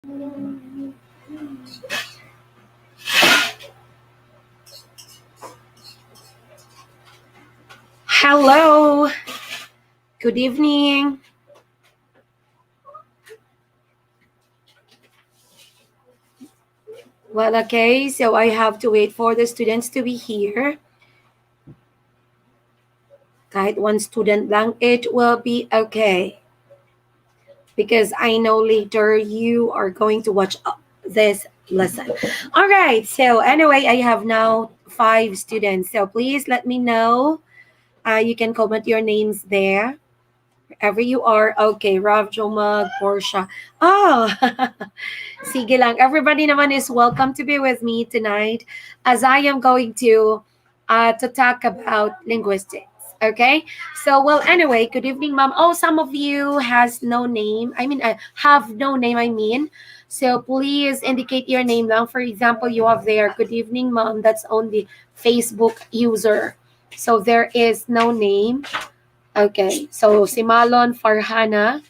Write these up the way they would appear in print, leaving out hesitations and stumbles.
Hello, good evening. Well, okay, so I have to wait for the students to be here. Kahit one student lang, it will be okay. Because I know later you are going to watch this lesson. All right, so anyway, I have now 5 students. So please let me know. You can comment your names there. Wherever you are. Okay, Rav, Jomag, Portia. Oh, sige lang. Everybody naman is welcome to be with me tonight as I am going to talk about linguistics. Okay, so well, anyway, good evening, ma'am. Oh, some of you has no name. Have no name. So please indicate your name lang. For example, you have there, good evening, ma'am. That's only Facebook user. So there is no name. Okay, so si Malon Farhana,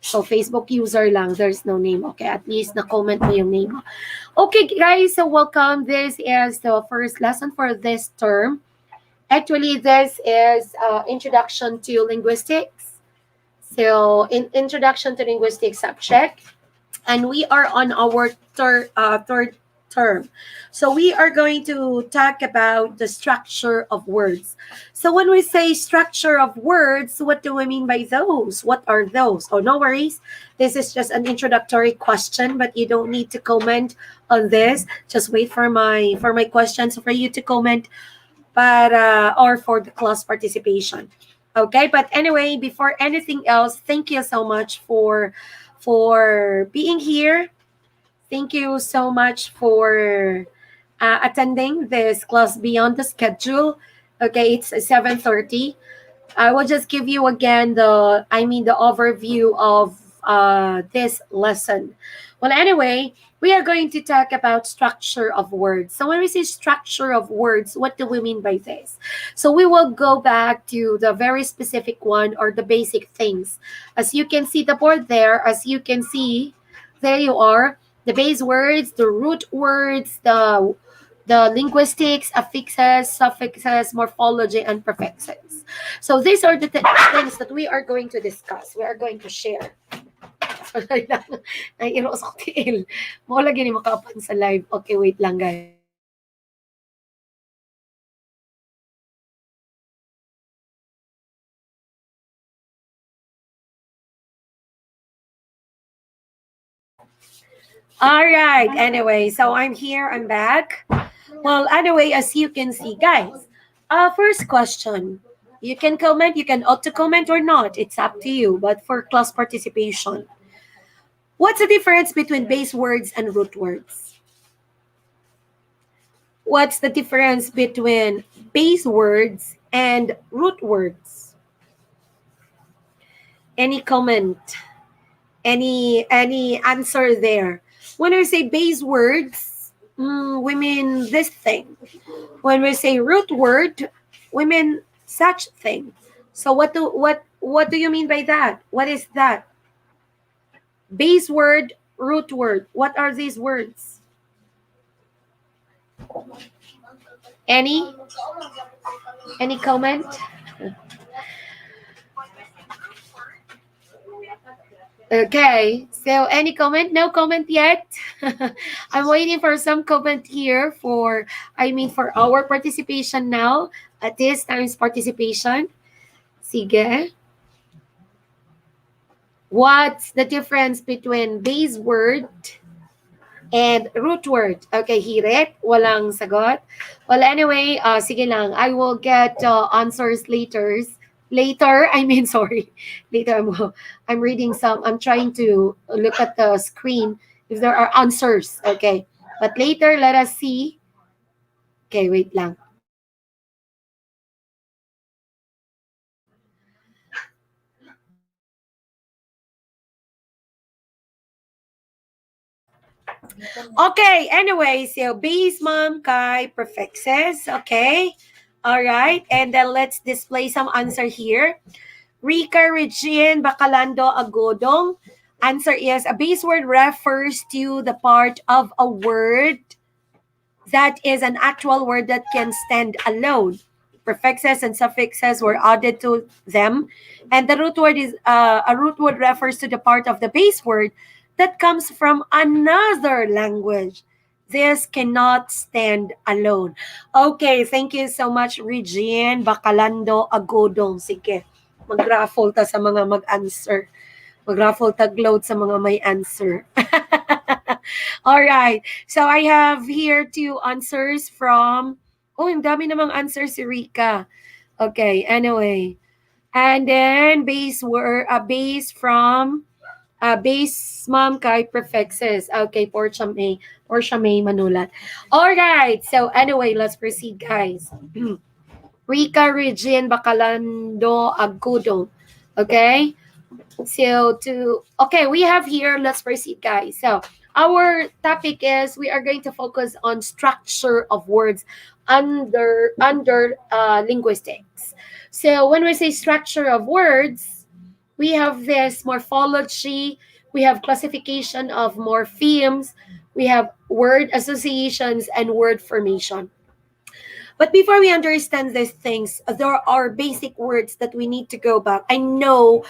so Facebook user lang, there's no name. Okay, at least na-comment mo yung name mo. Okay, guys, so welcome. This is the first lesson for this term. Actually, this is Introduction to Linguistics. So, Introduction to Linguistics subject. And we are on our third term. So we are going to talk about the structure of words. So when we say structure of words, what do we mean by those? What are those? Oh, no worries. This is just an introductory question, but you don't need to comment on this. Just wait for my questions for you to comment, or for the class participation. Okay, but anyway, before anything else, thank you so much for being here. Thank you so much for attending this class beyond the schedule. Okay, it's 7:30. I will just give you again the overview of this lesson. Well, anyway, we are going to talk about structure of words. So when we say structure of words, what do we mean by this? So we will go back to the very specific one, or the basic things. As you can see the board there, as you can see, there you are, the base words, the root words, the linguistics, affixes, suffixes, morphology, and prefixes. So these are the things that we are going to discuss. We are going to share. Sorry lang. Naiiro sa tiil. Mo lagi ni makapan sa live. Okay, wait lang, guys. All right. Anyway, so I'm here. I'm back. Well, anyway, as you can see, guys, first question. You can comment, you can auto comment or not. It's up to you. But for class participation, what's the difference between base words and root words? What's the difference between base words and root words? Any comment? Any answer there? When we say base words, we mean this thing. When we say root word, we mean such thing. So what do you mean by that? What is that? Base word, root word. What are these words? Any comment? Okay, so any comment? No comment yet. I'm waiting for some comment here for our participation now at this time's participation. Sige. What's the difference between base word and root word? Okay, Hirit, walang sagot. Well, anyway, sige lang. I will get answers later. Sorry. Later, I'm reading I'm trying to look at the screen if there are answers. Okay. But later, let us see. Okay, wait lang. Okay, anyway, so base, ma'am, kay prefixes. Okay. All right. And then let's display some answer here. Rika Regine Bacalando Agodong. Answer is a base word refers to the part of a word that is an actual word that can stand alone. Prefixes and suffixes were added to them, and the root word is a root word refers to the part of the base word that comes from another language. This cannot stand alone. Okay, thank you so much, Regine Bacalando Agodong. Sige, mag-raffle ta sa mga mag-answer. Mag-raffle tag-load sa mga may answer. All right. So I have here two answers from, oh, yung dami namang answer si Rika. Okay, anyway. And then base from base mom kay prefixes. Okay, Portia May Manulat. All right. So anyway, let's proceed, guys. Rika Regine Bacalando Agudo. Okay? Okay, we have here, let's proceed, guys. So our topic is we are going to focus on structure of words under linguistics. So when we say structure of words, we have this morphology, we have classification of morphemes, we have word associations and word formation. But before we understand these things, there are basic words that we need to go back. I know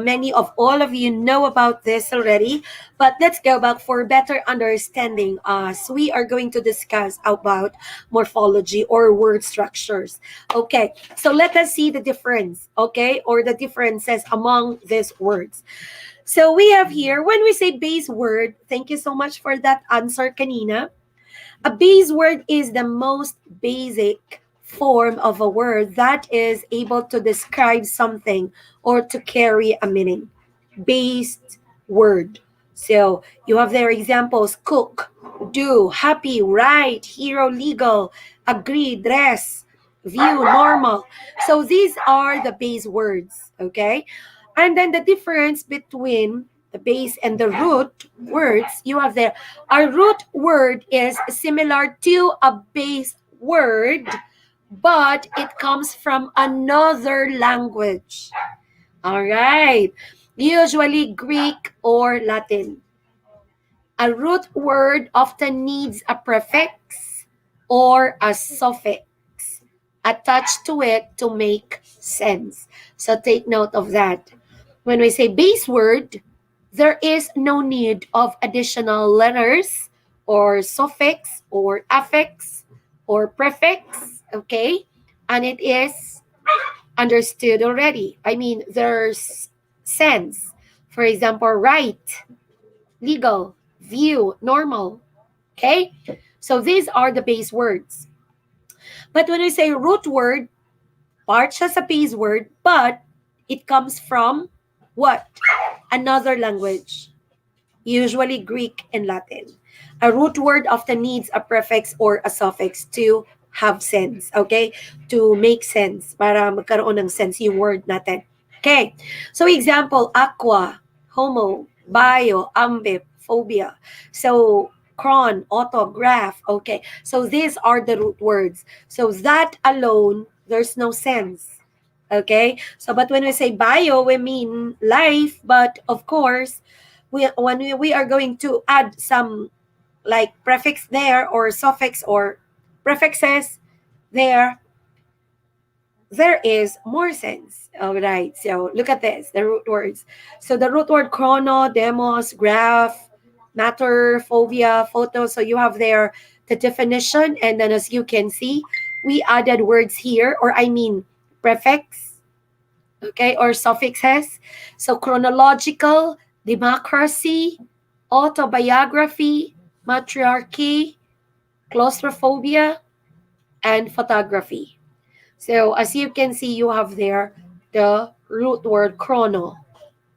many of all of you know about this already, but let's go back for better understanding as we are going to discuss about morphology or word structures. Okay, so let us see the difference, okay, or the differences among these words. So we have here, when we say base word, thank you so much for that answer, kanina. A base word is the most basic form of a word that is able to describe something or to carry a meaning. Based word. So you have their examples: cook, do, happy, right, hero, legal, agree, dress, view, normal. So these are the base words, okay? And then the difference between the base and the root words, you have there. A root word is similar to a base word, but it comes from another language. All right. Usually Greek or Latin. A root word often needs a prefix or a suffix attached to it to make sense. So take note of that. When we say base word, there is no need of additional letters or suffix or affix or prefix, okay? And it is understood already. I mean, there's sense. For example, right, legal, view, normal, okay? So these are the base words. But when we say root word, part siya sa base word, but it comes from what? Another language, usually Greek and Latin. A root word often needs a prefix or a suffix to have sense, okay? To make sense, para magkaroon ng sense yung word natin. Okay, so example, aqua, homo, bio, ambip, phobia. So cron, autograph, okay? So these are the root words. So that alone, there's no sense. Okay, so but when we say bio, we mean life, but of course, when we are going to add some like prefix there or suffix or prefixes there is more sense. All right, so look at this, the root words. So the root word chrono, demos, graph, matter, phobia, photo. So you have there the definition, and then as you can see, we added words here, or I mean prefix, okay, or suffixes. So chronological, democracy, autobiography, matriarchy, claustrophobia, and photography. So as you can see, you have there the root word chrono,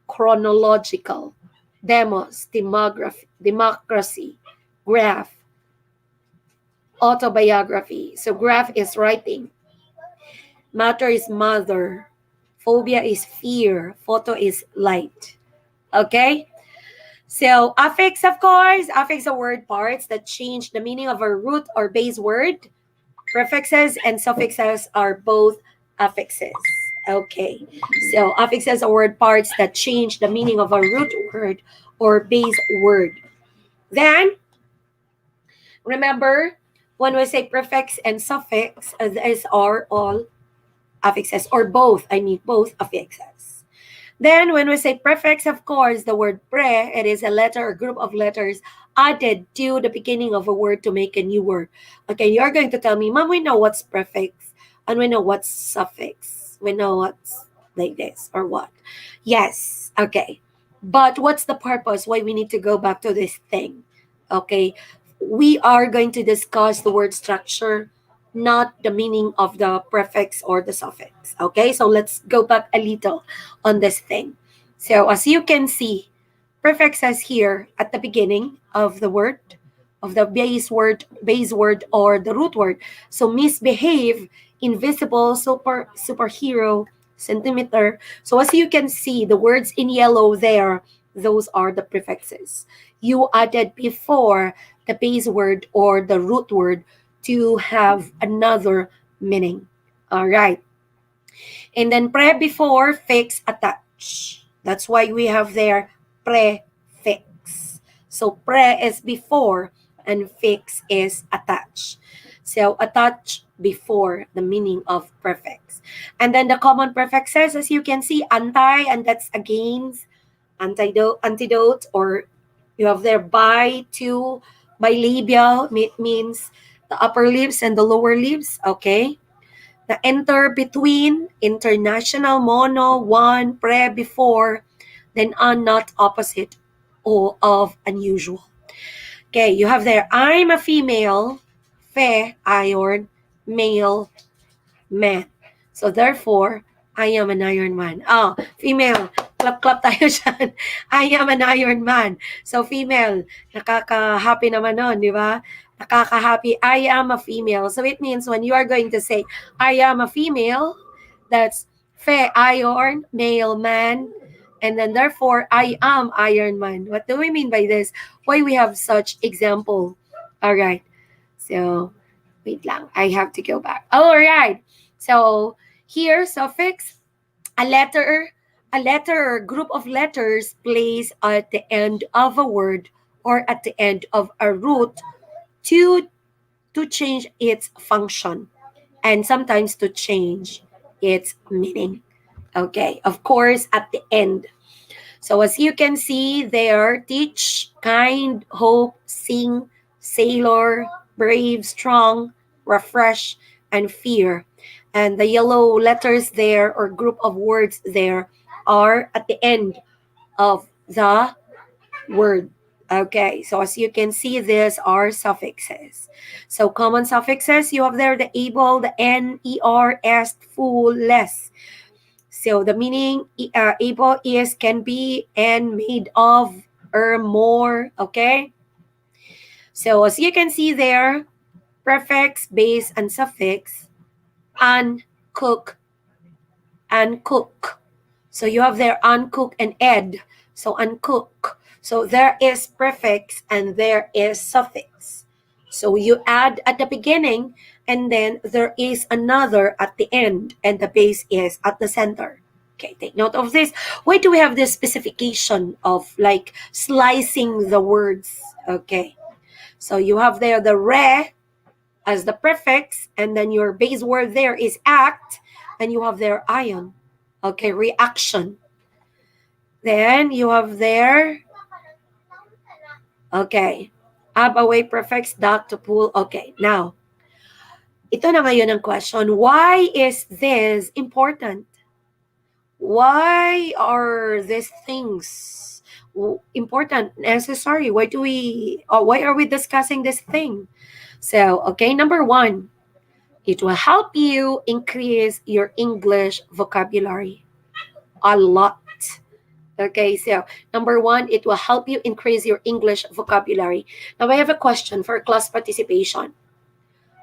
chronological, demos, democracy, graph, autobiography. So graph is writing, matter is mother, phobia is fear, photo is light. Okay? So affix, of course, affix are word parts that change the meaning of a root or base word. Prefixes and suffixes are both affixes. Okay, so affixes are word parts that change the meaning of a root word or base word. Then, remember, when we say prefix and suffix, these are all affixes, or both, I mean both affixes. Then when we say prefix, of course, the word pre, it is a letter or group of letters added to the beginning of a word to make a new word. Okay, you're going to tell me, Mom, we know what's prefix and we know what's suffix. We know what's like this or what. Yes, okay. But what's the purpose? Why we need to go back to this thing? Okay, we are going to discuss the word structure, not the meaning of the prefix or the suffix. Okay, so let's go back a little on this thing. So as you can see, prefixes here at the beginning of the word, of the base word or the root word. So misbehave, invisible, superhero, centimeter. So as you can see, the words in yellow there, those are the prefixes you added before the base word or the root word to have another meaning. All right. And then pre before, fix, attach. That's why we have there prefix. So pre is before and fix is attach. So attach before the meaning of prefix. And then the common prefixes, as you can see, anti, and that's against, antidote, or you have there by, to, bilabial, means the upper lips and the lower lips, okay? The enter, between, international, mono, one, pre, before, then on, not, opposite, or of, unusual. Okay, you have there, I'm a female, fe, iron, male, man. So therefore, I am an Iron Man. Oh, female. Clap-clap tayo dyan. I am an Iron Man. So female. Nakaka-happy naman nun, di ba? Nakaka-happy. I am a female. So it means when you are going to say, I am a female, that's fe, iron, male, man. And then therefore, I am Iron Man. What do we mean by this? Why we have such example? All right. So, wait lang. I have to go back. All right. So here, suffix, a letter or group of letters placed at the end of a word or at the end of a root to change its function and sometimes to change its meaning. Okay, of course, at the end. So as you can see there, teach, kind, hope, sing, sailor, brave, strong, refresh, and fear. And the yellow letters there or group of words there are at the end of the word. Okay, so as you can see, these are suffixes. So common suffixes, you have there the able, the n, er, est, full, less. So the meaning able is can be and made of or more. Okay. So as you can see there, prefix, base, and suffix, uncook, uncook. So you have there uncook and ed. So uncook. So there is prefix and there is suffix. So you add at the beginning and then there is another at the end and the base is at the center. Okay, take note of this. Why do we have this specification of like slicing the words? Okay, so you have there the re as the prefix, and then your base word there is act, and you have there ion. Okay, reaction. Then you have there, okay, up, away, prefix, dock, to pull. Okay, now, ito na ngayon ang question. Why is this important? Why are these things important, necessary? Why are we discussing this thing? So, okay, number one, it will help you increase your English vocabulary a lot. Okay, so number one, it will help you increase your English vocabulary. Now, I have a question for class participation.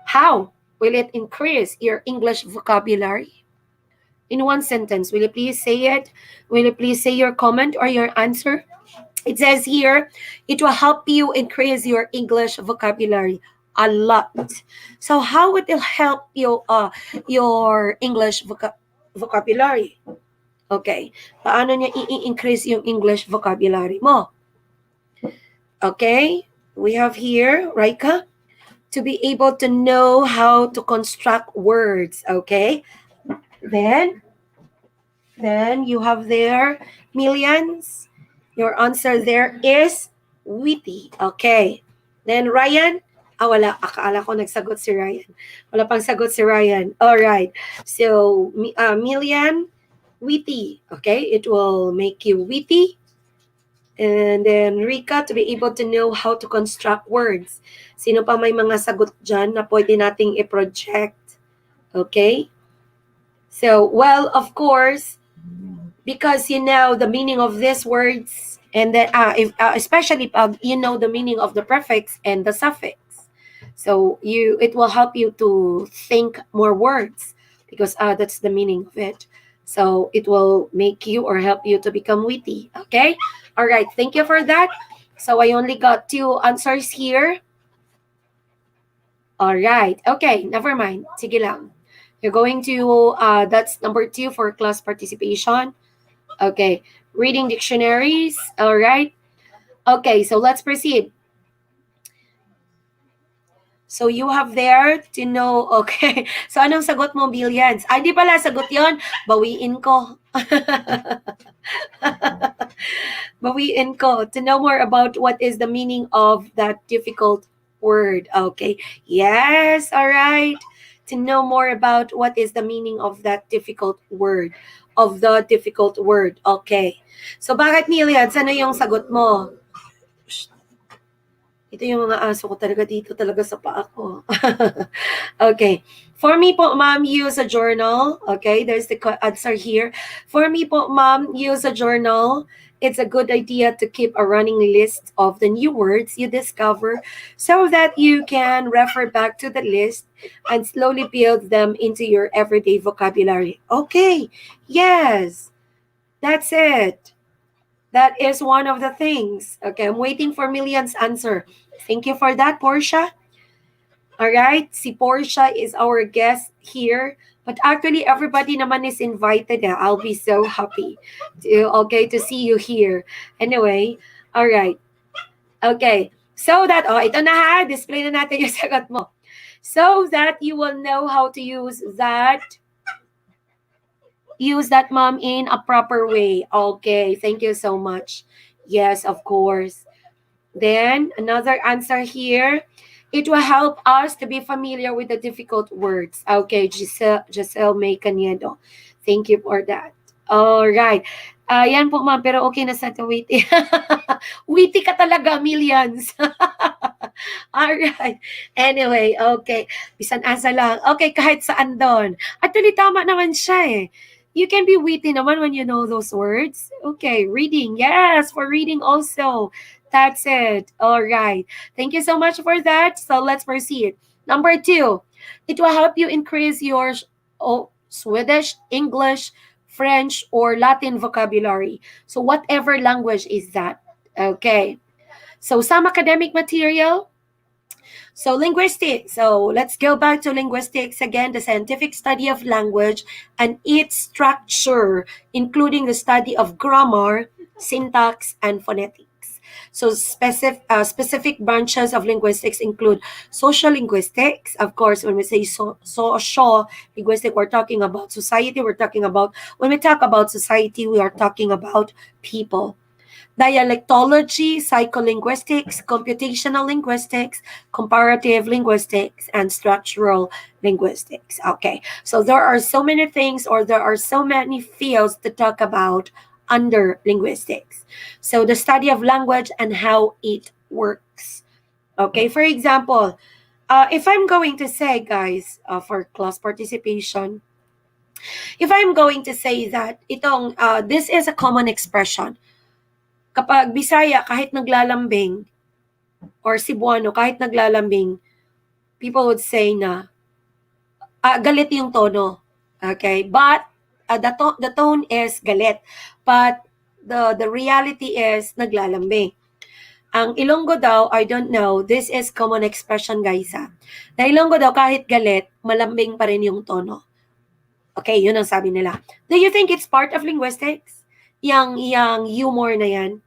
How will it increase your English vocabulary? In one sentence, will you please say it? Will you please say your comment or your answer? It says here, it will help you increase your English vocabulary a lot. So how would it help you your English vocabulary? vocabulary. Okay. Paano niya i-increase yung English vocabulary mo? Okay. We have here, Raika, to be able to know how to construct words. Okay. Then you have there millions. Your answer there is witty. Okay. Then Ryan, wala. Akala ko nagsagot si Ryan. Wala pang sagot si Ryan. All right. So, million, witty. Okay. It will make you witty. And then Rika, to be able to know how to construct words. Sino pa may mga sagot dyan na pwede nating i-project? Okay. So, well, of course, because you know the meaning of these words, and then especially you know the meaning of the prefix and the suffix, so it will help you to think more words, because that's the meaning of it. So it will make you or help you to become witty. Okay. All right, thank you for that. So I only got 2 answers here. All right, okay, never mind, sige lang. You're going to that's number 2 for class participation. Okay, reading dictionaries. All right. Okay, so let's proceed. So you have there to know, okay. So anong sagot mo, Billions? Ay, di pala, sagot yon. Bawiin ko. Bawiin ko. To know more about what is the meaning of that difficult word. Okay. Yes, all right. To know more about what is the meaning of that difficult word. Of the difficult word. Okay. So bakit, Millions? Ano yung sagot mo? Ito yung mga aso ko talaga dito talaga sa paa ko. Okay. For me po, ma'am, use a journal. Okay, there's the answer here. For me po, ma'am, use a journal. It's a good idea to keep a running list of the new words you discover so that you can refer back to the list and slowly build them into your everyday vocabulary. Okay, yes, that's it. That is one of the things. Okay, I'm waiting for Millions' answer. Thank you for that, Portia. All right, si Portia is our guest here. But actually, everybody naman is invited. I'll be so happy to see you here. Anyway, all right. Okay, so that, ito na ha, display na natin yung sagot mo. So that you will know how to use that, mom, in a proper way. Okay, thank you so much. Yes, of course. Then another answer here. It will help us to be familiar with the difficult words. Okay, Giselle May Caniedo. Thank you for that. All right. Yan po, ma'am, pero okay na sa witty. Witty ka talaga, Millions. All right. Anyway, okay. Bisan asa lang. Okay, kahit saan doon. Actually, tama naman siya eh. You can be witty naman when you know those words. Okay, reading. Yes, for reading also. That's it. All right. Thank you so much for that. So let's proceed. Number 2, it will help you increase your Swedish, English, French, or Latin vocabulary. So whatever language is that. Okay. So some academic material. So linguistics. So let's go back to linguistics again, the scientific study of language and its structure, including the study of grammar, syntax, and phonetics. So specific branches of linguistics include social linguistics. Of course, when we say social linguistics, we're talking about society. When we talk about society, we are talking about people. Dialectology, psycholinguistics, computational linguistics, comparative linguistics, and structural linguistics. Okay, so there are so many things, or there are so many fields to talk about under linguistics. So the study of language and how it works. Okay, for example, if I'm going to say, guys, for class participation, if I'm going to say that this is a common expression. Kapag Bisaya, kahit naglalambing, or Cebuano, kahit naglalambing, people would say na, galit yung tono. Okay? But, the tone is galit. But, the reality is naglalambing. Ang Ilonggo daw, I don't know, this is common expression, guys. Na Ilonggo daw, kahit galit, malambing pa rin yung tono. Okay, yun ang sabi nila. Do you think it's part of linguistics? Yang humor na yan?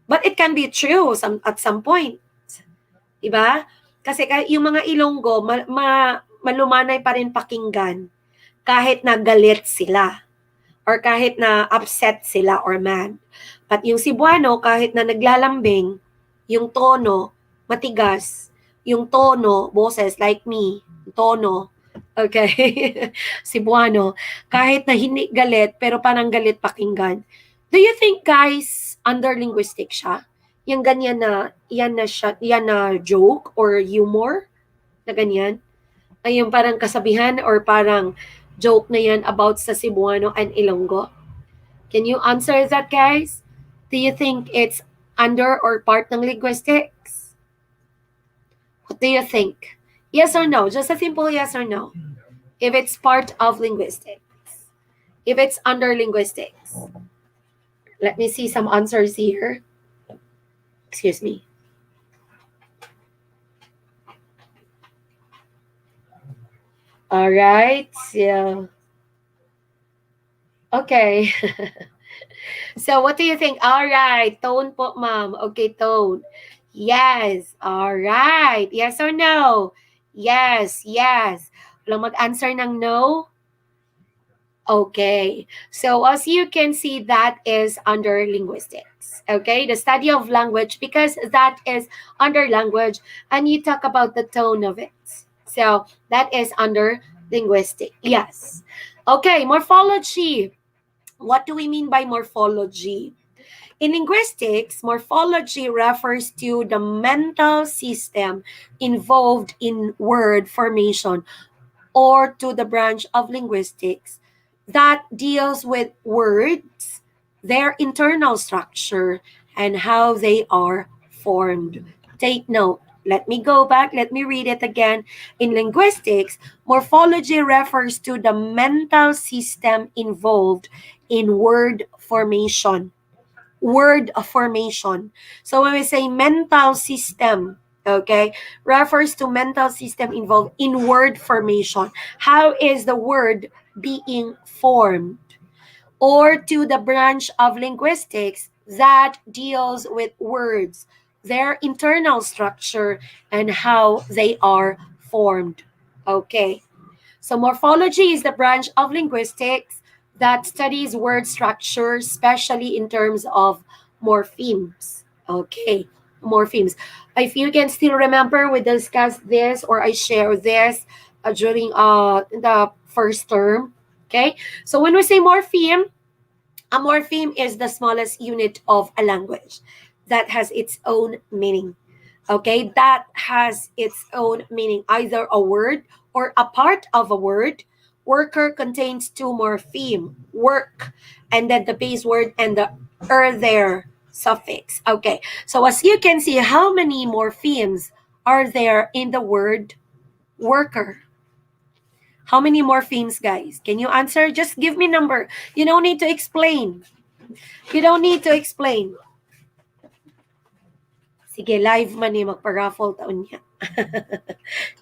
But it can be true at some point. Diba? Kasi yung mga Ilonggo, malumanay pa rin pakinggan kahit na galit sila or kahit na upset sila or mad. But yung Cebuano, kahit na naglalambing, yung tono, matigas. Yung tono, boses like me, tono, okay, Cebuano, kahit na hindi galit, pero parang galit pakinggan. Do you think, guys, under linguistic siya? Yung ganyan na, yan na joke or humor na ganyan? Ay yung parang kasabihan or parang joke na yan about sa Cebuano and Ilonggo? Can you answer that, guys? Do you think it's under or part ng linguistics? What do you think? Yes or no? Just a simple yes or no. If it's part of linguistics. If it's under linguistics. Let me see some answers here. Excuse me. All right. So, okay. So, what do you think? All right. Tone po, ma'am. Okay, tone. Yes. All right. Yes or no? Yes. Yes. Walang mag-answer ng no? Okay. So, as you can see, that is under linguistics. Okay. The study of language, because that is under language, and you talk about the tone of it. So, that is under linguistic. Yes. Okay. Morphology. What do we mean by morphology? In linguistics, morphology refers to the mental system involved in word formation or to the branch of linguistics that deals with words, their internal structure, and how they are formed. Take note. Let me go back. Let me read it again. In linguistics, morphology refers to the mental system involved in word formation. Word formation. So when we say mental system, okay, refers to mental system involved in word formation. How is the word being formed? Or to the branch of linguistics that deals with words, their internal structure, and how they are formed. Okay. So morphology is the branch of linguistics that studies word structure, especially in terms of morphemes. Okay, morphemes. If you can still remember, we discussed this or I share this during the first term. Okay, so when we say morpheme, a morpheme is the smallest unit of a language that has its own meaning. Okay, that has its own meaning, either a word or a part of a word. Worker contains two morpheme, work, and then the base word and the there suffix. Okay, so as you can see, how many morphemes are there in the word worker? How many morphemes, guys? Can you answer? Just give me number. You don't need to explain. You don't need to explain. Sige, live man ni magpa-raffle taon niya.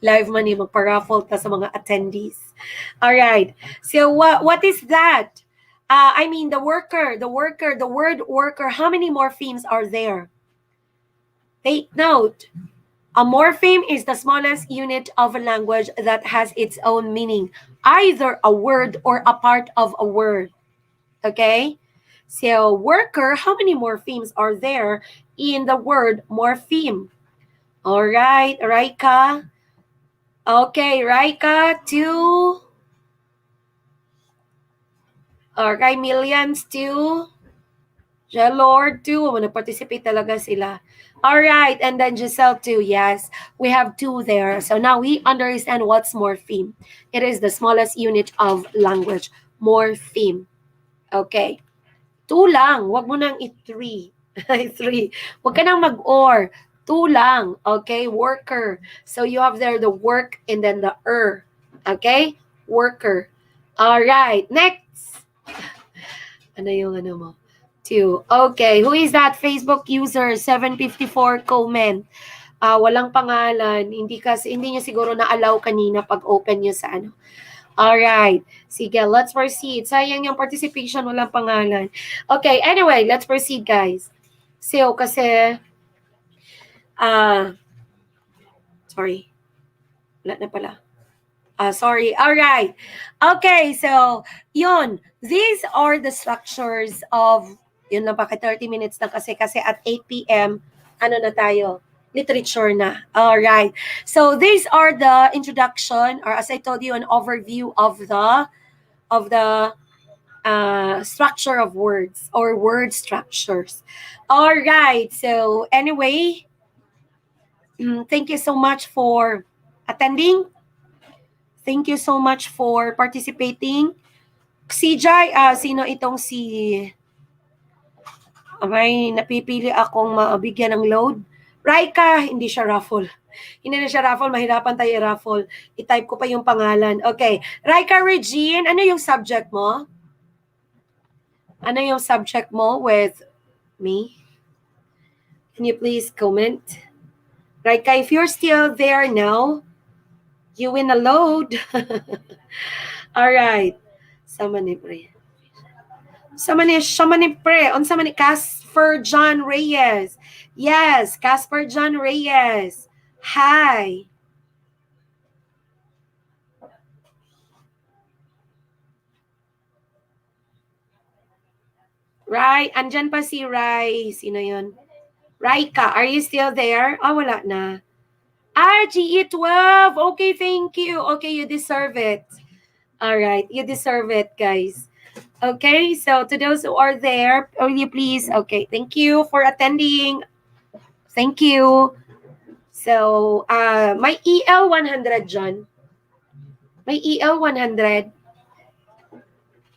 Live man ni magpa-raffle ta sa mga attendees. All right. So what is that? I mean the word worker. How many morphemes are there? Take note. A morpheme is the smallest unit of a language that has its own meaning, either a word or a part of a word. Okay? So, worker, how many morphemes are there in the word morpheme? All right, Raika. Okay, Raika, 2. Okay, Millions, 2. Lord, 2. Nag-participate talaga sila. All right, and then Giselle, 2. Yes, we have 2 there. So now we understand what's morpheme. It is the smallest unit of language. Morpheme. Okay. 2 lang. Huwag mo nang i-3. 3. Huwag ka nang mag-or. 2 lang. Okay? Worker. So you have there the work and then the Okay? Worker. All right. Next. Ano yung ano mo? 2. Okay. Who is that Facebook user? 754 comment. Walang pangalan. Hindi niya siguro na-allow kanina pag open niya sa ano. Alright. Sige, let's proceed. Sayang yung participation, walang pangalan. Okay, anyway, let's proceed, guys. So, kasi, sorry. Wala na pala. Sorry. All right. Okay, so, yun. These are the structures of, yun lang, bakit 30 minutes na kasi at 8 p.m., ano na tayo? Literature na. All right. So, these are the introduction, or as I told you, an overview of the structure of words or word structures. All right. So, anyway, thank you so much for attending. Thank you so much for participating. Si Jai, sino itong si... May napipili akong mabigyan ng load. Raika, hindi siya raffle. Hindi na siya raffle, mahirapan tayo i-raffle. I-type ko pa yung pangalan. Okay. Raika Regine, ano yung subject mo? Ano yung subject mo with me? Can you please comment? Raika, if you're still there now, you win a load. All right. Sama ni pre. Sama ni pre. Unsa man ni Casper John Reyes. Yes, Casper John Reyes. Hi. Rai, andyan pa si Rai. Sino yun? Raika, are you still there? Wala na. GE12. Okay, thank you. Okay, you deserve it. All right, you deserve it, guys. Okay, so to those who are there, will you please, okay, thank you for attending. Thank you. So, may EL 100 John. May EL 100.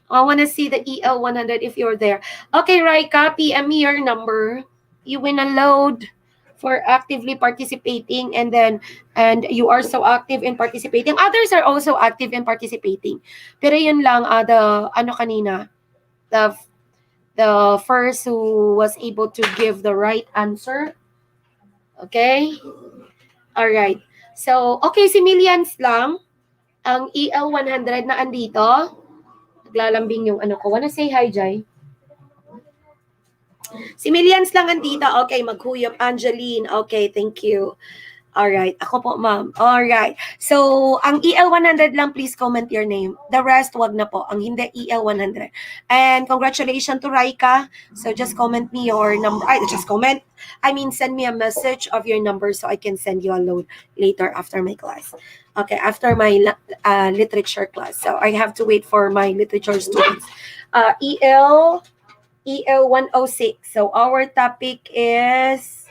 I want to see the EL 100 if you're there. Okay, Raika, PM me your number. You win a load for actively participating, and you are so active in participating. Others are also active in participating. Pero yun lang, the ano kanina, the first who was able to give the right answer. Okay? All right. So, okay, si Millions lang. Ang EL 100 na andito. Naglalambing yung ano ko. Wanna say hi, Jai? Si Millions lang andito. Okay, maghuyop. Angeline. Okay, thank you. Alright. Ako po, ma'am. Alright. So, ang EL 100 lang, please comment your name. The rest, wag na po. Ang hindi, EL 100. And congratulations to Raika. So, just comment me your number. Just comment. Send me a message of your number so I can send you a load later after my class. Okay, after my literature class. So, I have to wait for my literature students. EL 106. So, our topic is...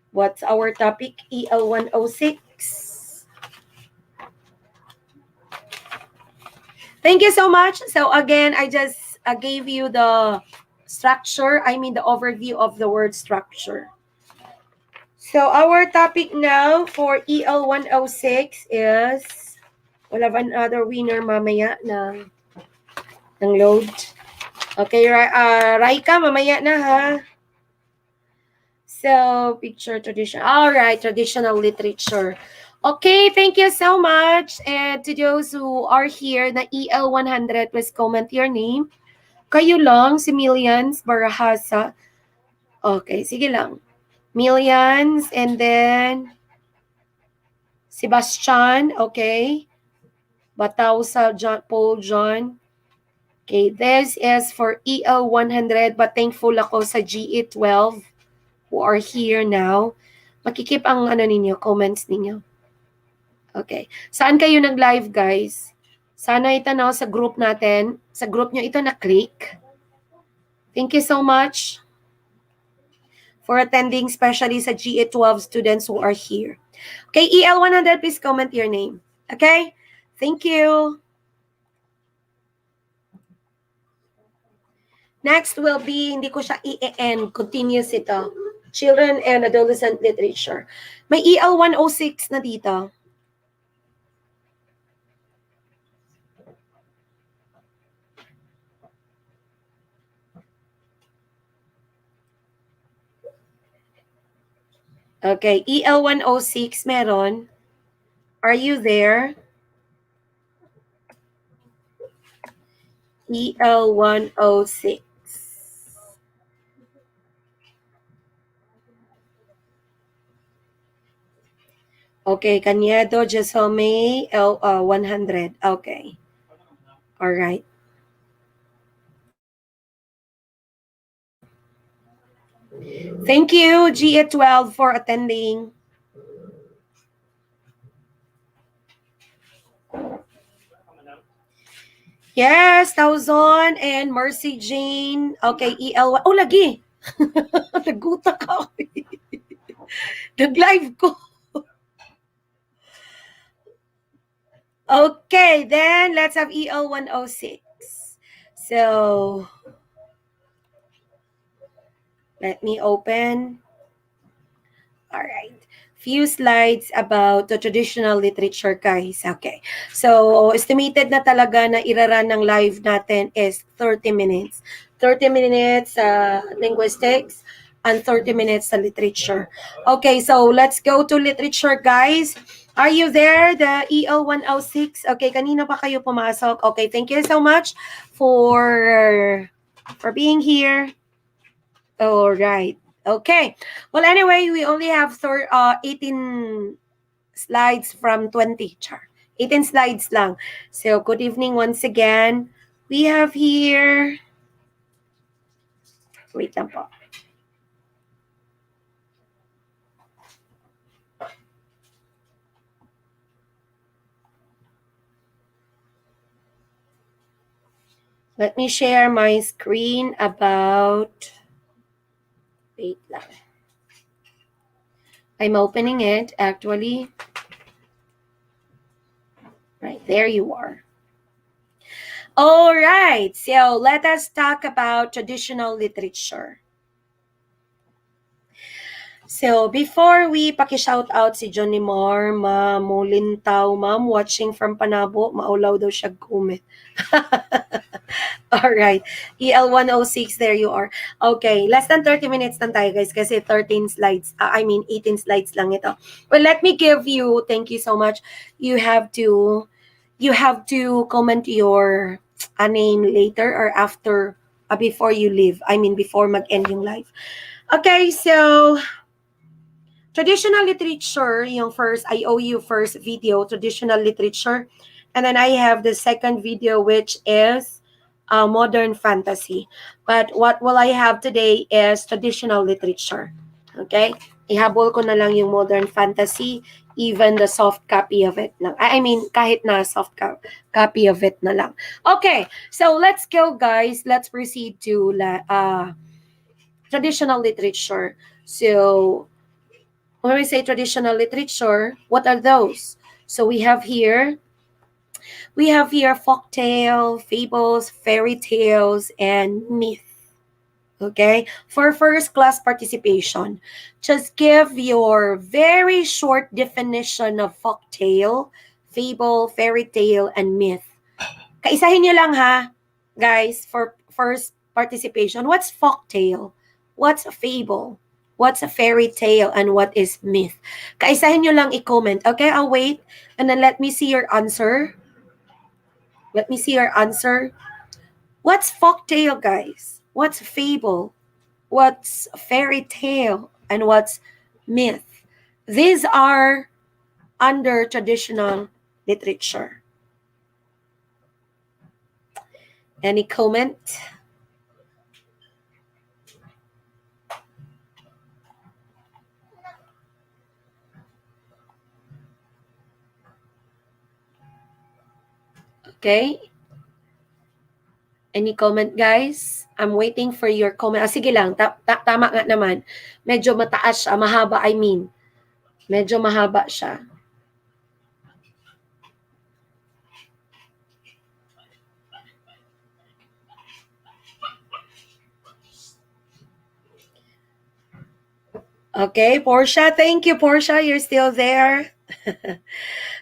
What's our topic? EL 106. Thank you so much. So again, I just gave you the structure. The overview of the word structure. So our topic now for EL 106 is... We'll have another winner mamaya ng load. Okay, Raika, mamaya na ha. So, picture tradition. All right, traditional literature. Okay, thank you so much. And to those who are here na EL 100, please comment your name. Kayo lang, si Millions Barahasa. Okay, sige lang. Millions, and then Sebastian, okay. Batausa, Paul John. Okay, this is for EL 100, but thankful ako sa GE12 who are here now. Makikip ang comments ninyo. Okay. Saan kayo nag-live, guys? Sana itanaw sa group natin. Sa group nyo ito na-click. Thank you so much for attending, especially sa GE12 students who are here. Okay, EL 100, please comment your name. Okay? Thank you. Next will be, hindi ko siya i-end, continuous ito. Children and Adolescent Literature. May EL 106 na dito. Okay, EL 106 meron. Are you there? EL106. Okay, Cañedo, Jesome, 100. Okay. All right. Thank you, G12, for attending. Yes, Tauzon and Mercy Jane. Okay, EL1. Oh, lagi. Nagutak ako. Nag-live ko. Okay, then let's have EL106. So, let me open. All right. Few slides about the traditional literature, guys. Okay. So, estimated na talaga na iraran ng live natin is 30 minutes. 30 minutes sa linguistics and 30 minutes sa literature. Okay, so let's go to literature, guys. Are you there, the EL106? Okay, kanina pa kayo pumasok? Okay, thank you so much for being here. All right. Okay. Well, anyway, we only have 18 slides from 20. Char. 18 slides lang. So, good evening once again. We have here... Wait lang po. Let me share my screen about... Wait lang. I'm opening it, actually. Right, there you are. All right, so let us talk about traditional literature. So, before we paki-shout out si Johnny Moore, Ma'am Mulintaw, Ma'am, watching from Panabo, maulaw daw siya comment. All right. EL106, there you are. Okay, less than 30 minutes lang tayo, guys, kasi 13 slides, 18 slides lang ito. Well, let me give you, thank you so much. You have to comment your name later or after, before you leave. Before mag-end yung live. Okay, so... Traditional literature, yung first, I owe you first video, traditional literature. And then I have the second video, which is modern fantasy. But what will I have today is traditional literature. Okay? Ihabol ko na lang yung modern fantasy, even the soft copy of it lang. Kahit na soft copy of it na lang. Okay, so let's go, guys. Let's proceed to traditional literature. So, when we say traditional literature, what are those? So we have here folktale, fables, fairy tales, and myth. Okay? For first class participation, just give your very short definition of folktale, fable, fairy tale, and myth. Kaisahin nyo lang ha, guys, for first participation. What's folktale? What's a fable? What's a fairy tale? And what is myth? Kaisahin nyo lang i-comment. Okay, I'll wait. And then let me see your answer. Let me see your answer. What's folktale, guys? What's fable? What's fairy tale? And what's myth? These are under traditional literature. Any comment? Okay? Any comment, guys? I'm waiting for your comment. Sige lang, tama nga naman. Medyo mataas siya, mahaba, Medyo mahaba siya. Okay, Portia, thank you, Portia. You're still there.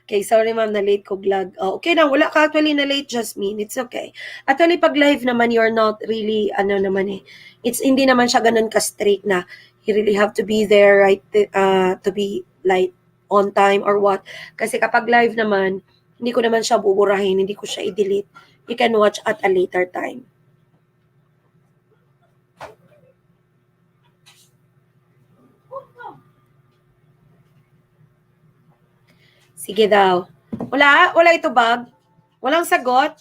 Okay, sorry ma'am, na-late ko vlog. Oh, okay na, wala ka actually na-late, Jasmine. It's okay. Actually, pag live naman, you're not really, hindi naman siya ganun ka-straight na you really have to be there, right, to be, like, on time or what. Kasi kapag live naman, hindi ko naman siya buburahin, hindi ko siya i-delete. you can watch at a later time. Sige daw. Wala ito bag. Walang sagot.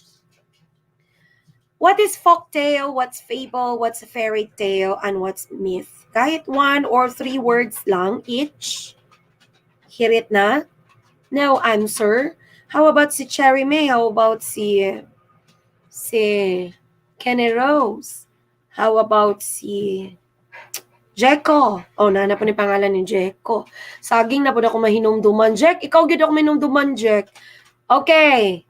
What is folktale? What's fable? What's a fairy tale? And what's myth? Kahit 1 or 3 words lang each. Hirit na? No answer. How about si Cherry May? How about si Kenny Rose? How about si Jeko? Oh, nana po ni pangalan ni Jeko. Saging na po ako mahinumduman. Jek, ikaw gid ako mahinumduman, Jek. Okay.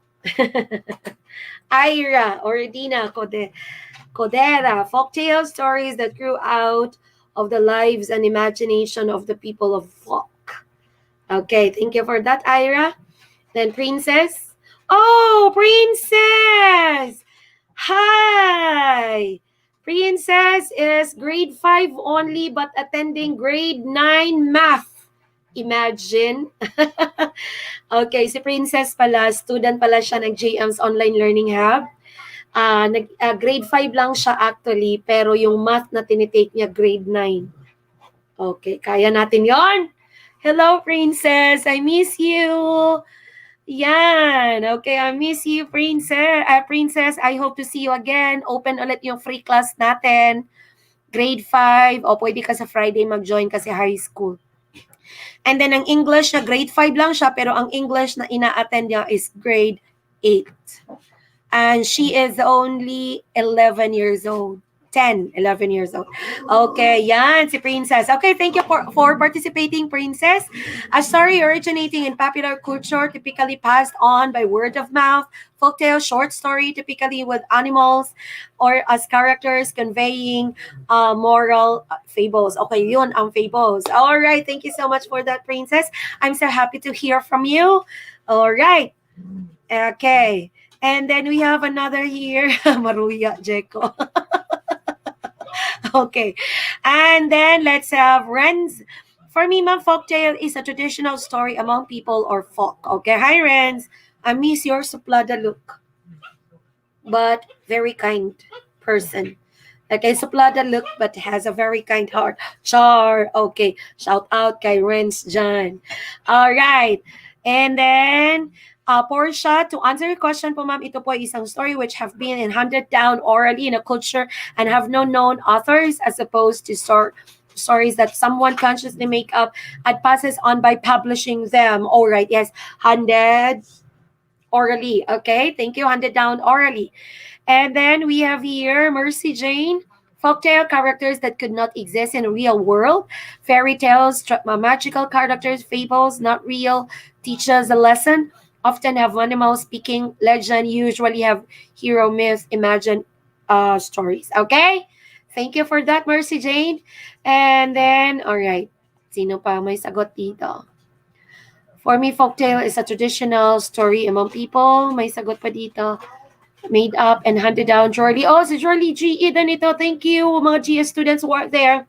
Ira or Dina Codera, folktale stories that grew out of the lives and imagination of the people of folk. Okay, thank you for that, Ira. Then Princess. Oh, Princess! Hi! Princess is grade 5 only but attending grade 9 math. Imagine. Okay, si Princess pala, student pala siya ng JM's Online Learning Hub. Grade 5 lang siya actually, pero yung math na tinitake niya grade 9. Okay, kaya natin yon. Hello, Princess. I miss you. Yan. Okay, I miss you, Princess. Princess, I hope to see you again. Open ulit yung free class natin. Grade 5. O, pwede ka sa Friday mag-join kasi high school. And then, ang English na grade 5 lang siya, pero ang English na ina-attend niya is grade 8. And she is only 11 years old. 11 years old. Okay, yan, si Princess. Okay, thank you for participating, Princess. A story originating in popular culture, typically passed on by word of mouth. Folktale, short story, typically with animals or as characters conveying moral fables. Okay, yun ang fables. All right, thank you so much for that, Princess. I'm so happy to hear from you. All right. Okay. And then we have another here. Maruya, Jeko. Okay. And then let's have Renz. For me, ma'am, folktale is a traditional story among people or folk. Okay. Hi, Renz. I miss your suplada look. But very kind person. Okay, suplada look but has a very kind heart. Char. Okay. Shout out kay Renz Jan. All right. And then Portia, to answer your question po ma'am, ito po ay isang story which have been handed down orally in a culture and have no known authors as opposed to stories that someone consciously make up and passes on by publishing them. All right, yes, handed orally. Okay, thank you, handed down orally. And then we have here Mercy Jane. Folktale characters that could not exist in a real world. Fairy tales, magical characters, fables, not real, teach us a lesson. Often have animals speaking, legend, usually have hero myth, imagined stories. Okay? Thank you for that, Mercy Jane. And then, all right. Sino pa may sagot dito? For me, folktale is a traditional story among people. May sagot pa dito. Made up and handed down. Jorly. Oh, si Jorly GE din ito. Thank you, mga GE students who are there.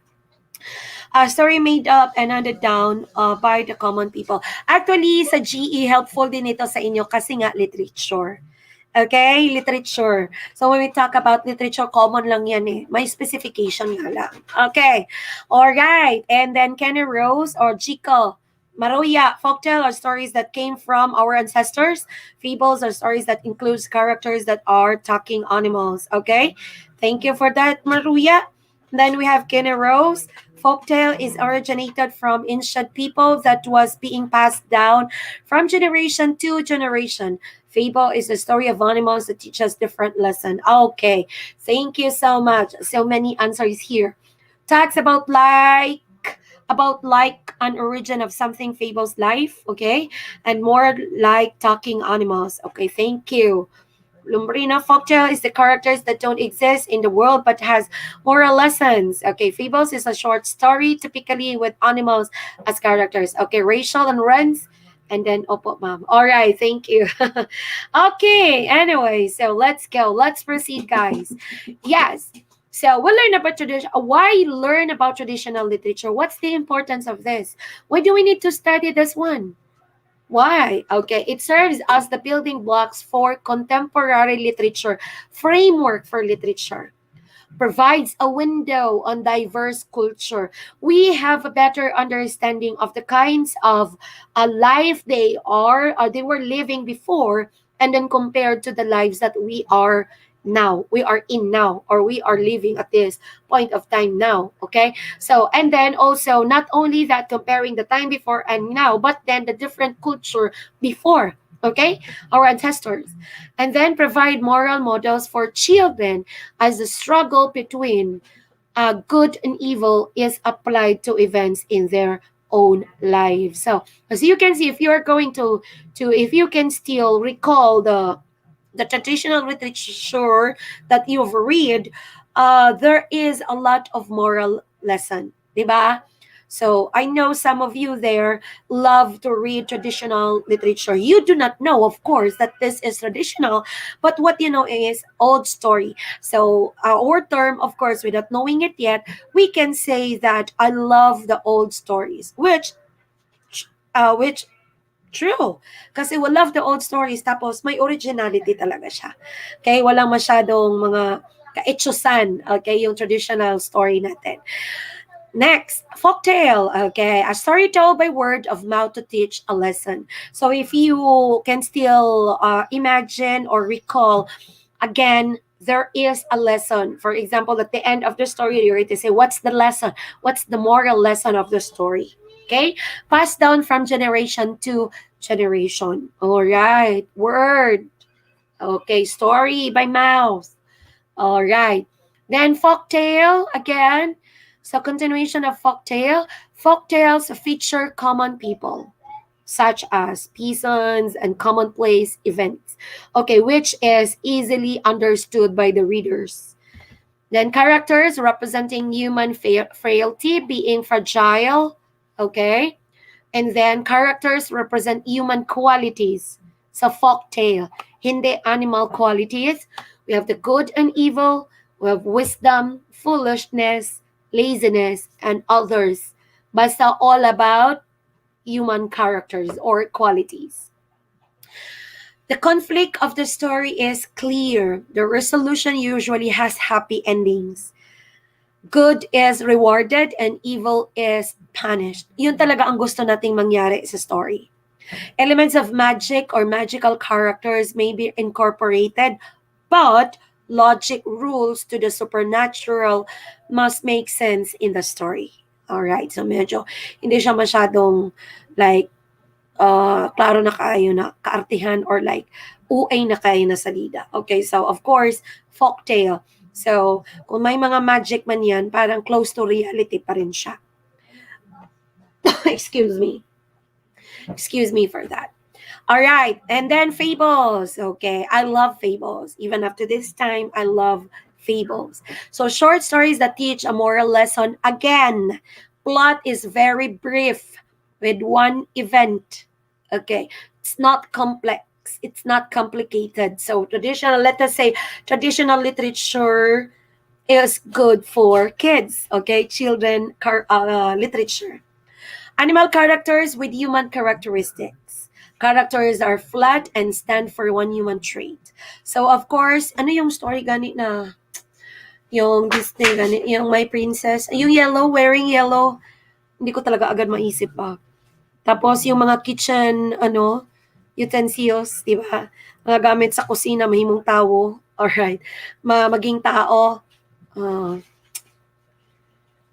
A story made up and handed down by the common people. Actually, sa GE, helpful din ito sa inyo kasi nga literature. Okay? Literature. So when we talk about literature, common lang yan eh. May specification nga lang. Okay. Alright. And then Kenny Rose or Chico. Maruya, folktale are stories that came from our ancestors. Fables are stories that includes characters that are talking animals. Okay? Thank you for that, Maruya. Then we have Kenny Rose. Folktale is originated from ancient people that was being passed down from generation to generation. Fable is a story of animals that teach us different lessons. Okay, thank you so much. So many answers here. Talks about an origin of something, fables, life, okay, and more like talking animals. Okay, thank you. Lumbrina, folktale is the characters that don't exist in the world but has moral lessons. Okay, fables is a short story, typically with animals as characters. Okay, Rachel and Renz, and then Opo Ma'am. All right, thank you. Okay, anyway, so let's go. Let's proceed, guys. Yes. So we'll learn about tradition. Why learn about traditional literature? What's the importance of this? Why do we need to study this one? Why? Okay, it serves as the building blocks for contemporary literature, framework for literature, provides a window on diverse culture. We have a better understanding of the kinds of life they were living before, and then compared to the lives that we are in now, or we are living at this point of time now. Okay, so and then also not only that, comparing the time before and now, but then the different culture before. Okay, our ancestors, and then provide moral models for children as the struggle between good and evil is applied to events in their own lives. So as you can see, if you're going to if you can still recall the traditional literature that you've read, there is a lot of moral lesson, diba? So I know some of you there love to read traditional literature. You do not know, of course, that this is traditional, but what you know is old story. So our term, of course, without knowing it yet, we can say that I love the old stories, which true. Kasi we love the old stories, tapos may originality talaga siya. Okay, walang masyadong mga kaitsusan, okay, yung traditional story natin. Next, folktale. Okay, a story told by word of mouth to teach a lesson. So if you can still imagine or recall, again, there is a lesson. For example, at the end of the story, you're going to say, what's the lesson? What's the moral lesson of the story? Okay, passed down from generation to generation. All right, word. Okay, story by mouth. All right. Then folktale again. So continuation of folktale. Folktales feature common people such as peasants and commonplace events. Okay, which is easily understood by the readers. Then characters representing human frailty, being fragile. Okay. And then characters represent human qualities. So folktale, hindi animal qualities. We have the good and evil. We have wisdom, foolishness, laziness, and others. Basta all about human characters or qualities. The conflict of the story is clear. The resolution usually has happy endings. Good is rewarded and evil is punished. Yun talaga ang gusto nating mangyari sa story. Elements of magic or magical characters may be incorporated, but logic rules to the supernatural must make sense in the story. Alright, so medyo hindi siya masyadong like klaro na kayo na kaartihan or like uay na kayo na salida. Okay, so of course, folktale. So, kung may mga magic man yan, parang close to reality pa rin siya. Excuse me. Excuse me for that. All right, and then fables. Okay, I love fables. Even up to this time, I love fables. So short stories that teach a moral lesson. Again, plot is very brief with one event. Okay, it's not complex. It's not complicated. So traditional, let us say, traditional literature is good for kids. Okay, children literature. Animal characters with human characteristics. Characters are flat and stand for one human trait. So of course, ano yung story gani na yung Disney gani, yung My Princess, yung yellow, wearing yellow, hindi ko talaga agad maisip pa. Tapos yung mga kitchen utensils, di ba? Mga gamit sa kusina, mahimong tao. Alright. Maging tao.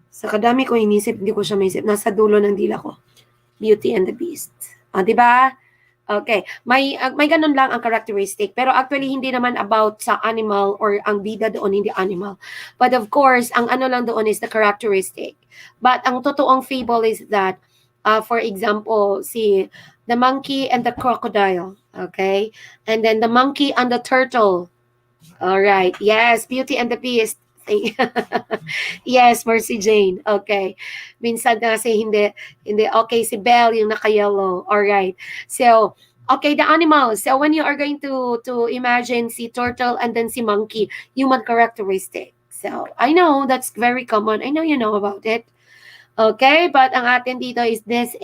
Sa kadami ko inisip, hindi ko siya maisip. Nasa dulo ng dila ko. Beauty and the Beast. Di ba? Okay. May ganun lang ang characteristic. Pero actually, hindi naman about sa animal or ang bida doon, hindi animal. But of course, ang ano lang doon is the characteristic. But ang totoong fable is that, for example, the monkey and the crocodile. Okay? And then the monkey and the turtle. All right. Yes, Beauty and the Beast. Yes, Mercy Jane. Okay. Minsan kasi hindi okay si Belle yung naka-yellow. All right. So, okay, the animals. So when you are going to imagine si turtle and then si monkey, human characteristic. So, I know that's very common. I know you know about it. Okay, but ang atin dito is this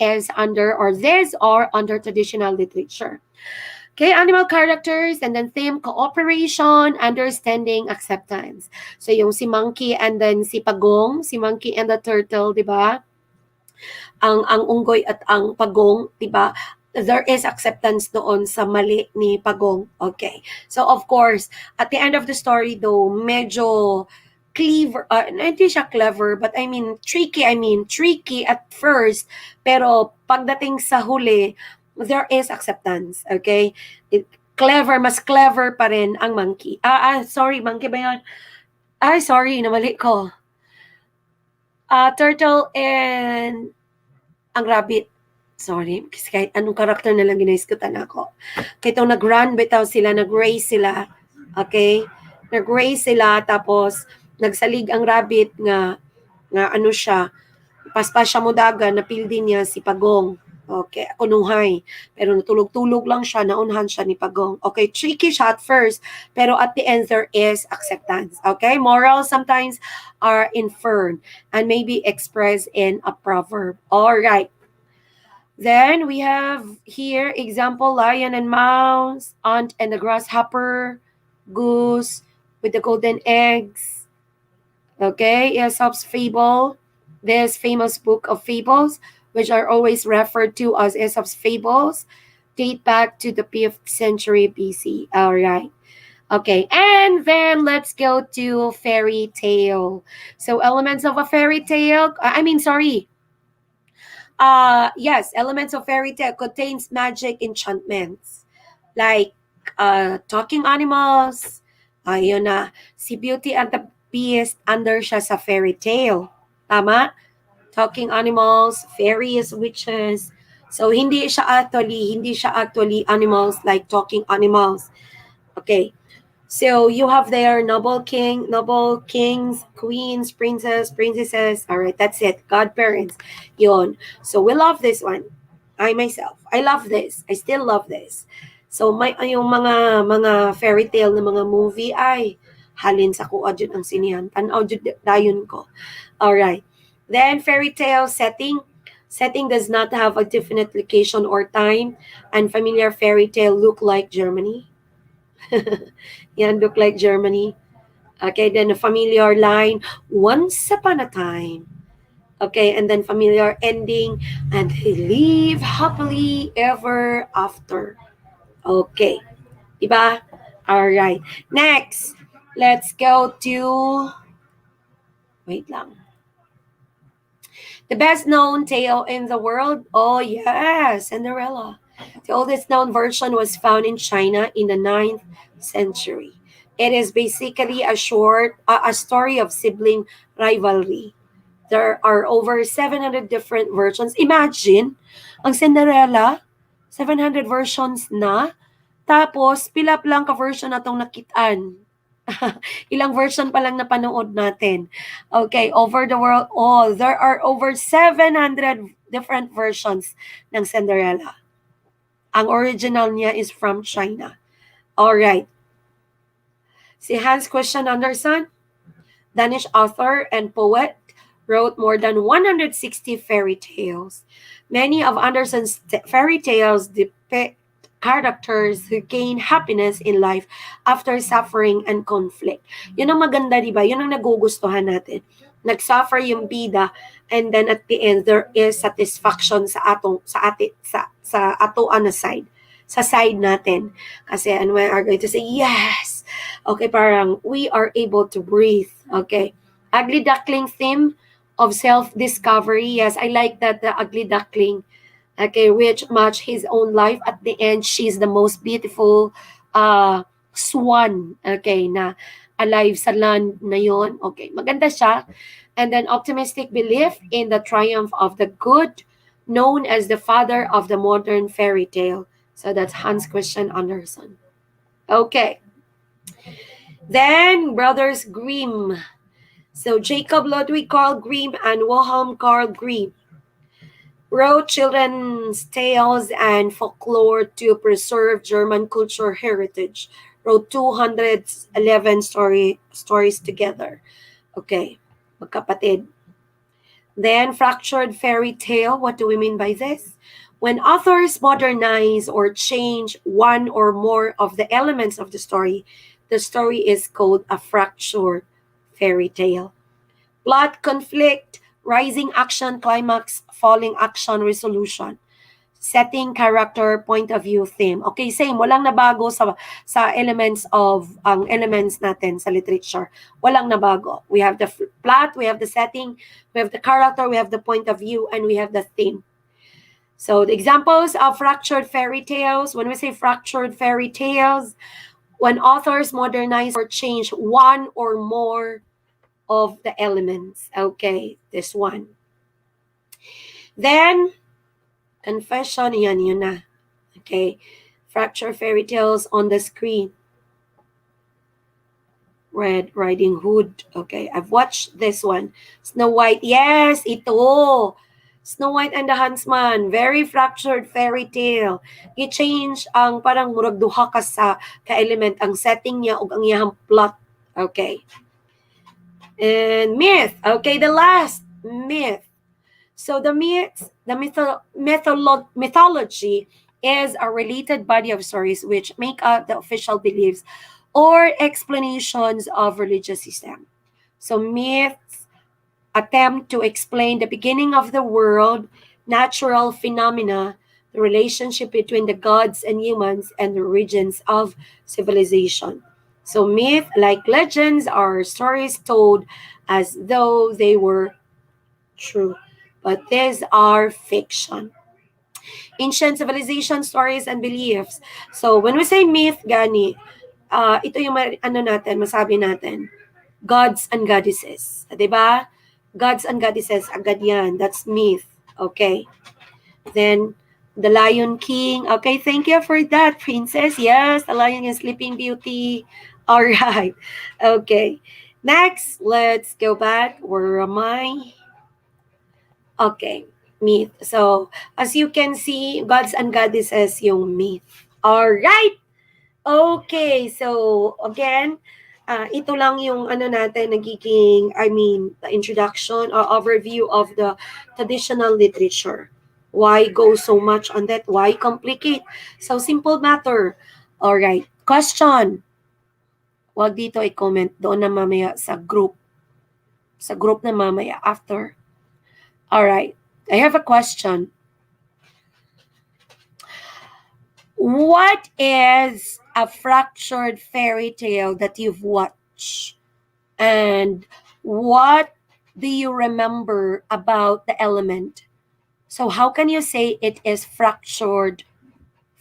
or under traditional literature. Okay, animal characters and then theme cooperation, understanding, acceptance. So yung si monkey and then si pagong, si monkey and the turtle, 'di ba? Ang unggoy at ang pagong, 'di ba? There is acceptance doon sa mali ni pagong. Okay. So of course, at the end of the story though, medyo clever, hindi siya clever, but tricky at first, pero pagdating sa huli, there is acceptance, okay? Mas clever pa rin ang monkey. Sorry, monkey ba yun? Sorry, namali ko. Turtle and ang rabbit. Sorry, kasi kahit anong karakter na lang ginaiskutan ako. Kahit nag-run bitaw sila, nag-race sila. Okay? Nag-race sila, tapos nagsalig ang rabbit nga ano siya, paspas siya mo daga, napildi niya si Pagong. Okay, ako nuhay. Pero natulog-tulog lang siya, naunhan siya ni Pagong. Okay, tricky siya at first, pero at the end there is acceptance. Okay, morals sometimes are inferred and maybe expressed in a proverb. All right. Then we have here example lion and mouse, ant and the grasshopper, goose with the golden eggs. Okay, Aesop's fable, this famous book of fables, which are always referred to as Aesop's fables, date back to the 5th century BC. All right. Okay, and then let's go to fairy tale. So elements of a fairy tale, yes, elements of fairy tale contains magic enchantments like talking animals. Yun na, si Beauty and the Beast under siya sa fairy tale. Tama? Talking animals, fairies, witches. So hindi siya actually animals like talking animals. Okay. So you have there noble kings, queens, princesses. All right, that's it. Godparents. Yon. So we love this one. I love this. I still love this. So may yung mga fairy tale na mga movie ay halin sa kuha jud ang sinihan. Tanaw jud dayon ko. All right. Then fairy tale setting. Setting does not have a definite location or time, and familiar fairy tale look like Germany. Yan, look like Germany. Okay, then a familiar line, once upon a time. Okay, and then familiar ending, and he live happily ever after. Okay, diba? All right. Next, let's go to, wait lang. The best known tale in the world? Oh, yes, Cinderella. The oldest known version was found in China in the 9th century. It is basically a story of sibling rivalry. There are over 700 different versions. Imagine, ang Cinderella, 700 versions na. Tapos, pilap lang ka-version na itong nakitaan. Ilang version pa lang napanood natin. Okay, over the world, there are over 700 different versions ng Cinderella. Ang original niya is from China. All right. Si Hans Christian Andersen, Danish author and poet, wrote more than 160 fairy tales. Many of Andersen's fairy tales depict characters who gain happiness in life after suffering and conflict. Yun ang maganda, di ba? Yun ang nagugustuhan natin. Nag-suffer yung bida, and then at the end there is satisfaction sa atoan na side, sa side natin. Kasi and we are going to say yes. Okay, parang we are able to breathe. Okay. Ugly duckling theme of self-discovery. Yes, I like that, the ugly duckling. Okay, which match his own life. At the end, she's the most beautiful swan. Okay, na alive sa land na yon. Okay, maganda siya. And then optimistic belief in the triumph of the good, known as the father of the modern fairy tale. So that's Hans Christian Andersen. Okay. Then, Brothers Grimm. So Jacob Ludwig Karl Grimm and Wilhelm Karl Grimm wrote children's tales and folklore to preserve German cultural heritage. Wrote 211 stories together. Okay, magkapatid. Then fractured fairy tale, what do we mean by this? When authors modernize or change one or more of the elements of the story is called a fractured fairy tale. Plot conflict, rising action climax, falling action resolution. Setting, character, point of view, theme. Okay, same. Walang nabago sa elements of ang elements natin sa literature. Walang nabago. We have the plot, we have the setting, we have the character, we have the point of view, and we have the theme. So the examples of fractured fairy tales, when we say fractured fairy tales, when authors modernize or change one or more of the elements. Okay, this one. Then, confession, yun na. Okay, fractured fairy tales on the screen. Red Riding Hood. Okay, I've watched this one. Snow White. Yes, ito. Snow White and the Huntsman. Very fractured fairy tale. I-change ang parang murag duha ka sa ka-element ang setting niya ug ang iyang plot. Okay. And myth. Okay, the last myth. So the mythology is a related body of stories which make up the official beliefs or explanations of religious system. So myths attempt to explain the beginning of the world, natural phenomena, the relationship between the gods and humans, and the origins of civilization. So myth, like legends, are stories told as though they were true, but these are fiction. Ancient civilization stories and beliefs. So when we say myth, gani, ito yung masabi natin, gods and goddesses. 'Di ba? Gods and goddesses, agad yan. That's myth. Okay. Then, the Lion King. Okay, thank you for that, Princess. Yes, the Lion and Sleeping Beauty. All right. Okay. Next, let's go back. Where am I? Okay, myth. So, as you can see, gods and goddesses yung myth. All right. Okay, so again, ito lang yung natin nagiging, the introduction or overview of the traditional literature. Why go so much on that? Why complicate? So simple matter. All right. Question. Wag dito i-comment doon na mamaya sa group. Sa group na mamaya after. All right. I have a question. What is a fractured fairy tale that you've watched? And what do you remember about the element? So how can you say it is fractured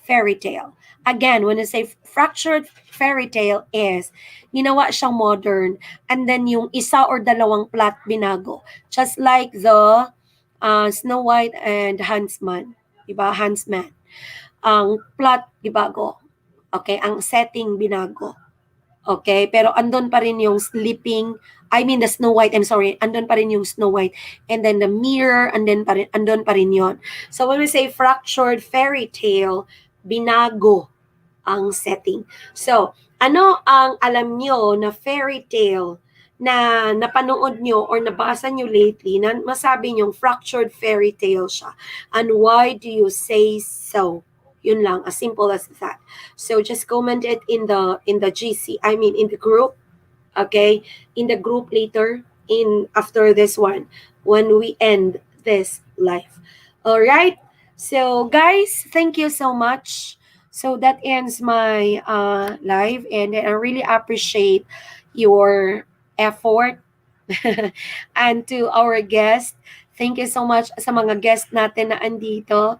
fairy tale? Again, when I say fractured fairy tale is, ginawa siyang modern, and then yung isa or dalawang plot binago. Just like the Snow White and Huntsman. Diba? Huntsman. Ang plot gibago. Okay, ang setting binago. Okay, pero andun pa rin yung the Snow White, I'm sorry, andun pa rin yung Snow White. And then the mirror, andun pa rin yon. So when we say fractured fairy tale, binago ang setting. So, ano ang alam nyo na fairy tale na napanood nyo or nabasa nyo lately na masabi nyo fractured fairy tale siya? And why do you say so? Yun lang, as simple as that. So just comment it in the GC, in the group, okay? In the group later, after this one, when we end this live. All right? So guys, thank you so much. So that ends my live, and I really appreciate your effort. And to our guest, thank you so much sa mga guest natin na andito.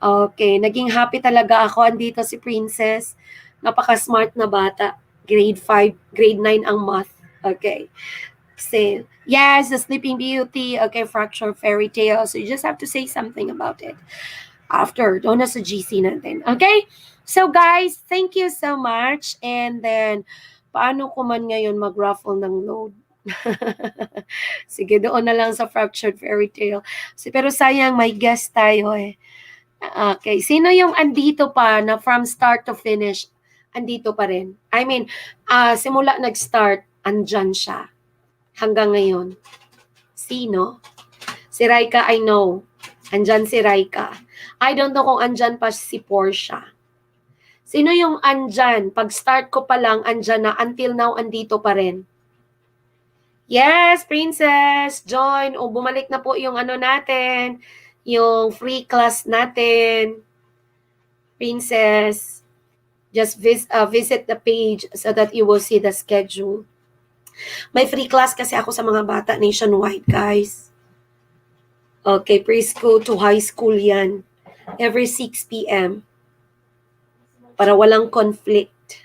Okay, naging happy talaga ako. Andito si Princess. Napaka-smart na bata. Grade 5, grade 9 ang math. Okay. So, yes, the Sleeping Beauty. Okay, fractured fairy tale. So you just have to say something about it. After, doon na sa GC natin. Okay? So guys, thank you so much. And then, paano ko man ngayon mag-raffle ng load? Sige, doon na lang sa fractured fairy tale. Pero sayang, may guest tayo eh. Okay. Sino yung andito pa na from start to finish, andito pa rin? Simula nag-start, andyan siya. Hanggang ngayon. Sino? Si Raika, I know. Andyan si Raika. I don't know kung andyan pa si Portia. Sino yung andyan? Pag start ko pa lang, andyan na. Until now, andito pa rin. Yes, Princess. Join. O, bumalik na po yung ano natin. Yung free class natin. Princess. Just visit the page so that you will see the schedule. May free class kasi ako sa mga bata nationwide, guys. Okay, preschool to high school yan. Every 6 p.m. Para walang conflict.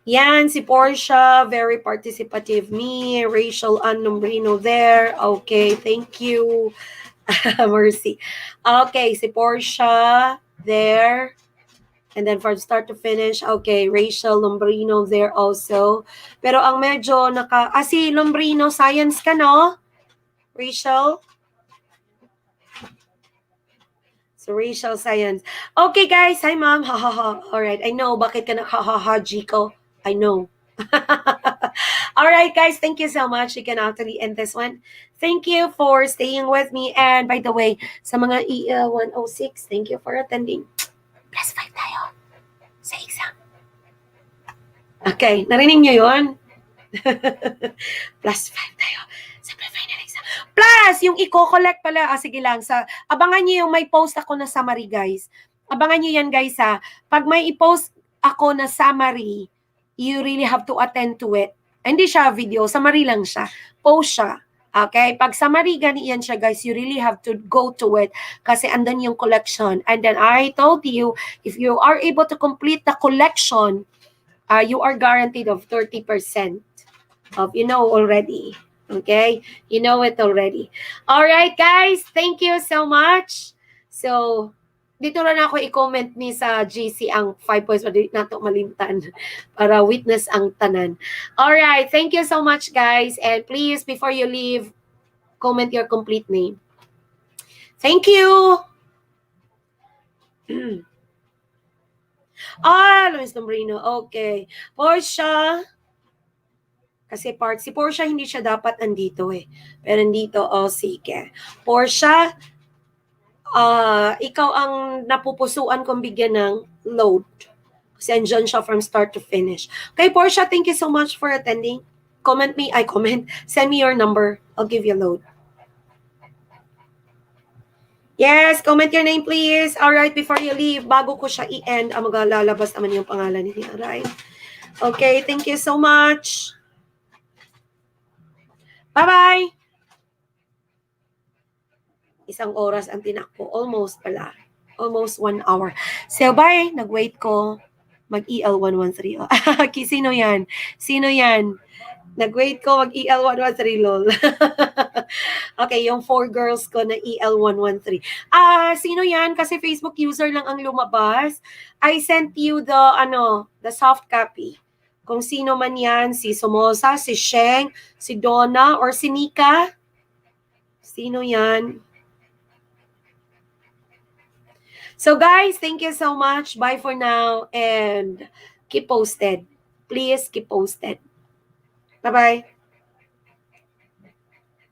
Yan, si Portia, very participative. Me, Rachel Ann Nombrino there. Okay, thank you. Mercy. Okay, si Portia there. And then from start to finish, okay, Rachel Lombrino there also. Pero ang medyo si Lombrino, science ka, no? Rachel? So, Rachel, science. Okay, guys. Hi, ma'am. Ha, ha, ha. Alright, I know. Bakit ka ha, ha, ha, Jico? I know. Alright, guys. Thank you so much. You can actually end this one. Thank you for staying with me. And by the way, sa mga EL 106, thank you for attending. +5 tayo sa exam. Okay, narinig nyo yun? +5 tayo sa final exam. Plus, yung i-collect pala, sige lang, abangan nyo yung may post ako na summary, guys. Abangan nyo yan, guys, ha. Pag may i-post ako na summary, you really have to attend to it. Hindi siya video, summary lang siya. Post siya. Okay? Pag summary ganyan siya, guys, you really have to go to it kasi andan yung collection. And then I told you, if you are able to complete the collection, you are guaranteed of 30% of, you know already. Okay? You know it already. Alright, guys. Thank you so much. So, dito na ako i-comment ni sa GC ang 5 points para nato malimtan para witness ang tanan. Alright, thank you so much, guys. And please, before you leave, comment your complete name. Thank you! Luis Nombrino. Okay. Portia. Kasi si Portia hindi siya dapat andito eh. Pero andito, sige. Portia, ikaw ang napupusuan kong bigyan ng load. Kasi andyan siya from start to finish. Okay, Portia, thank you so much for attending. Send me your number. I'll give you a load. Yes, comment your name, please. Alright, before you leave, bago ko siya i-end, maglalabas naman yung pangalan niya. Alright. Okay, thank you so much. Bye-bye! Isang oras ang tinakbo. Almost pala. Almost 1 hour. So, bye. Nag-wait ko. Mag-EL 113. Sino yan? Sino yan? Nag-wait ko. Mag-EL 113, lol. Okay, yung 4 girls ko na EL 113. Sino yan? Kasi Facebook user lang ang lumabas. I sent you the soft copy. Kung sino man yan, si Somoza, si Sheng, si Donna, or si Nika. Sino yan? So guys, thank you so much. Bye for now and keep posted. Please keep posted. Bye-bye.